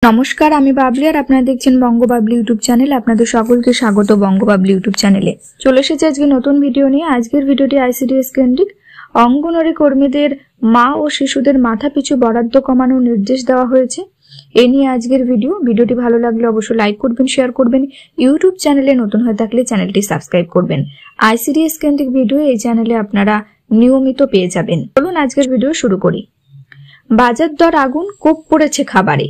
নমস্কার, আমি বাবলি আর আপনারা দেখছেন বঙ্গবাবলি ইউটিউব চ্যানেল। আপনাদের সকলকে স্বাগত বঙ্গবাবলি ইউটিউব চ্যানেলে। চলে এসেছে আজকে নতুন ভিডিও নিয়ে। আজকের ভিডিওটি আইসিডিএস কেন্দ্রিক। অঙ্গনওয়াড়ি কর্মীদের মা ও শিশুদের মাথা পিছু বরাদ্দ কমানোর নির্দেশ দেওয়া হয়েছে। এ নিয়ে আজকের ভিডিওটি ভালো লাগলে অবশ্যই লাইক করবেন, শেয়ার করবেন। ইউটিউব চ্যানেলে নতুন হয়ে থাকলে চ্যানেলটি সাবস্ক্রাইব করবেন। আইসিডিএস কেন্দ্রিক ভিডিও এই চ্যানেলে আপনারা নিয়মিত পেয়ে যাবেন। চলুন আজকের ভিডিও শুরু করি। বাজার দর আগুন, কোপ পড়েছে খাবারে।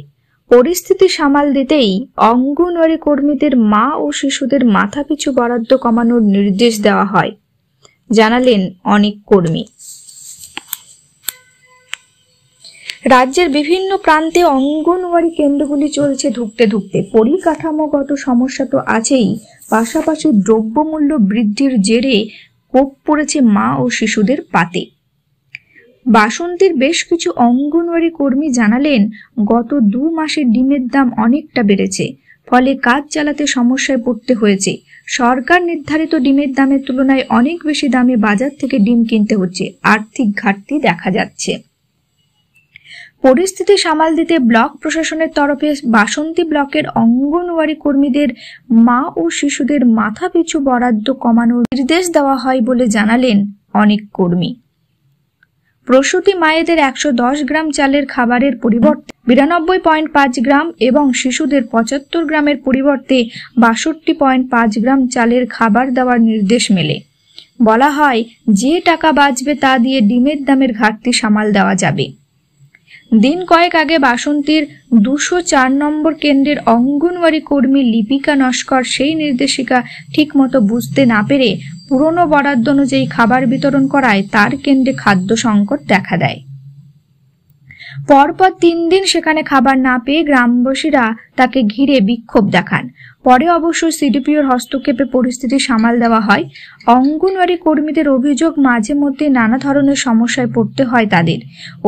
পরিস্থিতি সামাল দিতেই অঙ্গনওয়াড়ি কর্মীদের মা ও শিশুদের মাথাপিছু বরাদ্দ কমানোর নির্দেশ দেওয়া হয়, জানালেন অনেক কর্মী। রাজ্যের বিভিন্ন প্রান্তে অঙ্গনওয়াড়ি কেন্দ্রগুলি চলছে ধুঁকতে ধুঁকতে। পরিকাঠামোগত সমস্যা তো আছেই, পাশাপাশি দ্রব্যমূল্য বৃদ্ধির জেরে কোপ পড়েছে মা ও শিশুদের পাতে। বাসন্তীর বেশ কিছু অঙ্গনওয়াড়ি কর্মী জানালেন, গত 2 মাসে ডিমের দাম অনেকটা বেড়েছে, ফলে কাজ চালাতে সমস্যায় পড়তে হয়েছে। সরকার নির্ধারিত ডিমের দামের তুলনায় অনেক বেশি দামে বাজার থেকে ডিম কিনতে হচ্ছে। আর্থিক ঘাটতি দেখা যাচ্ছে। পরিস্থিতি সামাল দিতে ব্লক প্রশাসনের তরফে বাসন্তী ব্লকের অঙ্গনওয়াড়ি কর্মীদের মা ও শিশুদের মাথাপিছু বরাদ্দ কমানোর নির্দেশ দেওয়া হয় বলে জানালেন অনেক কর্মী। প্রসূতি মায়েদের 110 গ্রাম চালের খাবারের পরিবর্তে 92.5 গ্রাম এবং শিশুদের 75 গ্রামের পরিবর্তে 62.5 গ্রাম চালের খাবার দেওয়ার নির্দেশ মেলে। বলা হয়, যে টাকা বাঁচবে তা দিয়ে ডিমের দামের ঘাটতি সামাল দেওয়া যাবে। দিন কয়েক আগে বাসন্তীর 204 নম্বর কেন্দ্রের অঙ্গনওয়াড়ি কর্মী লিপিকা নস্কর সেই নির্দেশিকা ঠিকমতো বুঝতে না পেরে পুরনো বরাদ্দ অনুযায়ী খাবার বিতরণ করায় তার কেন্দ্রে খাদ্য সংকট দেখা দেয়। পরপর 3 দিন সেখানে খাবার না পেয়ে গ্রামবাসীরা তাকে ঘিরে বিক্ষোভ দেখান। পরে অবশ্য সিডিপিওর হস্তক্ষেপে পরিস্থিতি সামাল দেওয়া হয়। অঙ্গনওয়াড়ি কর্মীদের অভিযোগ, মাঝে মধ্যে নানা ধরনের সমস্যায় পড়তে হয় তাদের।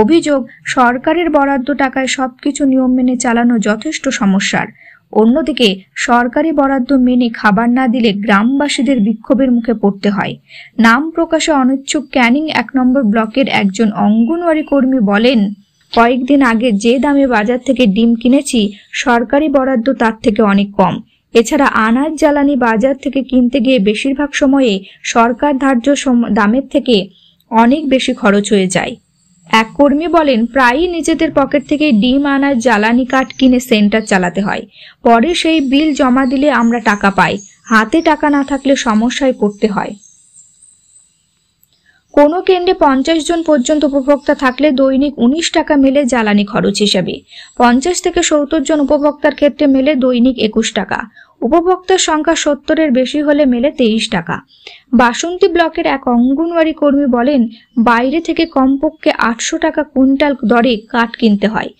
অভিযোগ, সরকারের বরাদ্দ টাকায় সবকিছু নিয়ম মেনে চালানো যথেষ্ট সমস্যার। অন্যদিকে সরকারি বরাদ্দ মেনে খাবার না দিলে গ্রামবাসীদের বিক্ষোভের মুখে পড়তে হয়। নাম প্রকাশে অনিচ্ছুক ক্যানিং 1 নম্বর ব্লকের একজন অঙ্গনওয়াড়ি কর্মী বলেন, কয়েকদিন আগে যে দামে বাজার থেকে ডিম কিনেছি, সরকারি বরাদ্দ তার থেকে অনেক কম। এছাড়া আনাজ জ্বালানি বাজার থেকে কিনতে গিয়ে বেশিরভাগ সময়ে সরকার ধার্য দামের থেকে অনেক বেশি খরচ হয়ে যায়। এক কর্মী বলেন, প্রায়ই নিজেদের পকেট থেকে ডিম, আনাজ, জ্বালানি কাঠ কিনে সেন্টার চালাতে হয়। পরে সেই বিল জমা দিলে আমরা টাকা পাই। হাতে টাকা না থাকলে সমস্যায় পড়তে হয়। কোনো কেন্দ্রে 50 জন পর্যন্ত উপভোক্তা থাকলে দৈনিক 19 টাকা মেলে জ্বালানি খরচ হিসেবে। 50 থেকে 70 জন উপভোক্তার ক্ষেত্রে মেলে দৈনিক 21 টাকা। উপভোক্তার সংখ্যা 70-এর বেশি হলে মেলে 23 টাকা। বাসন্তী ব্লকের এক অঙ্গনওয়াড়ি কর্মী বলেন, বাইরে থেকে কমপক্ষে 800 টাকা কুইন্টাল দরে কাঠ কিনতে হয়।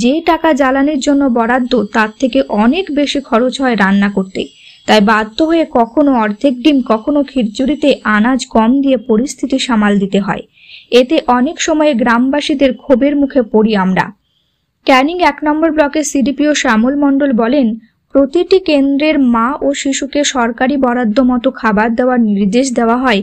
যে টাকা জ্বালানির জন্য বরাদ্দ, তার থেকে অনেক বেশি খরচ হয় রান্না করতে। তাই বাধ্য হয়ে কখনো অর্ধেক ডিম, কখনো খিচুড়িতে আনাজ কম দিয়ে পরিস্থিতি সামাল দিতে হয়। এতে অনেক সময়ে গ্রামবাসীদের ক্ষোভের মুখে পড়ি আমরা। ক্যানিং 1 নম্বর ব্লকের সিডিপিও শ্যামল মণ্ডল বলেন, প্রতিটি কেন্দ্রের মা ও শিশুকে সরকারি বরাদ্দ মতো খাবার দেওয়ার নির্দেশ দেওয়া হয়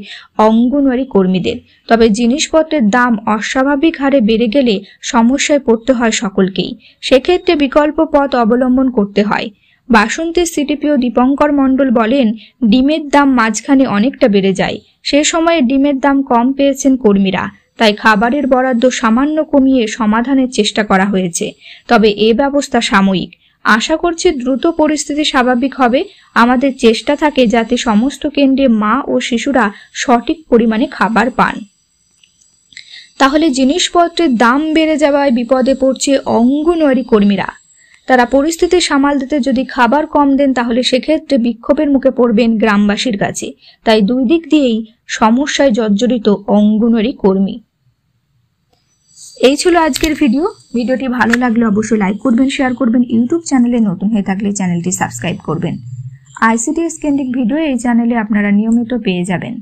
অঙ্গনওয়াড়ি কর্মীদের। তবে জিনিসপত্রের দাম অস্বাভাবিক হারে বেড়ে গেলে সমস্যায় পড়তে হয় সকলকেই। সেক্ষেত্রে বিকল্প পথ অবলম্বন করতে হয়। বাসন্তীর সিডিপিও দীপঙ্কর মণ্ডল বলেন, ডিমের দাম মাঝখানে অনেকটা বেড়ে যায়। সে সময়ে ডিমের দাম কম পেয়েছেন কর্মীরা, তাই খাবারের বরাদ্দ সামান্য কমিয়ে সমাধানের চেষ্টা করা হয়েছে। তবে এ ব্যবস্থা সাময়িক। আশা করছি দ্রুত পরিস্থিতি স্বাভাবিক হবে। আমাদের চেষ্টা থাকে যাতে সমস্ত কেন্দ্রে মা ও শিশুরা সঠিক পরিমাণে খাবার পান। তাহলে জিনিসপত্রের দাম বেড়ে যাওয়ায় বিপদে পড়ছে অঙ্গনওয়াড়ি কর্মীরা। তারা পরিস্থিতি সামাল দিতে যদি খাবার কম দেন, তাহলে সেক্ষেত্রে বিক্ষোভের মুখে পড়বেন গ্রামবাসীর কাছে। তাই 2 দিক দিয়েই সমস্যায় জর্জরিত অঙ্গনওয়াড়ি কর্মী। এই ছিল আজকের ভিডিওটি ভালো লাগলে অবশ্যই লাইক করবেন, শেয়ার করবেন। ইউটিউব চ্যানেলে নতুন হয়ে থাকলে চ্যানেলটি সাবস্ক্রাইব করবেন। আইসিডিএস কেন্দ্রিক ভিডিও এই চ্যানেলে আপনারা নিয়মিত পেয়ে যাবেন।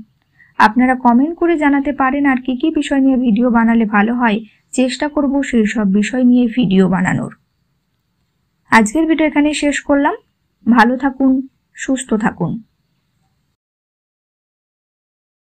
আপনারা কমেন্ট করে জানাতে পারেন আর কি কি বিষয় নিয়ে ভিডিও বানালে ভালো হয়। চেষ্টা করব সেই সব বিষয় নিয়ে ভিডিও বানানোর। আজকের ভিডিও এখানে শেষ করলাম। ভালো থাকুন, সুস্থ থাকুন।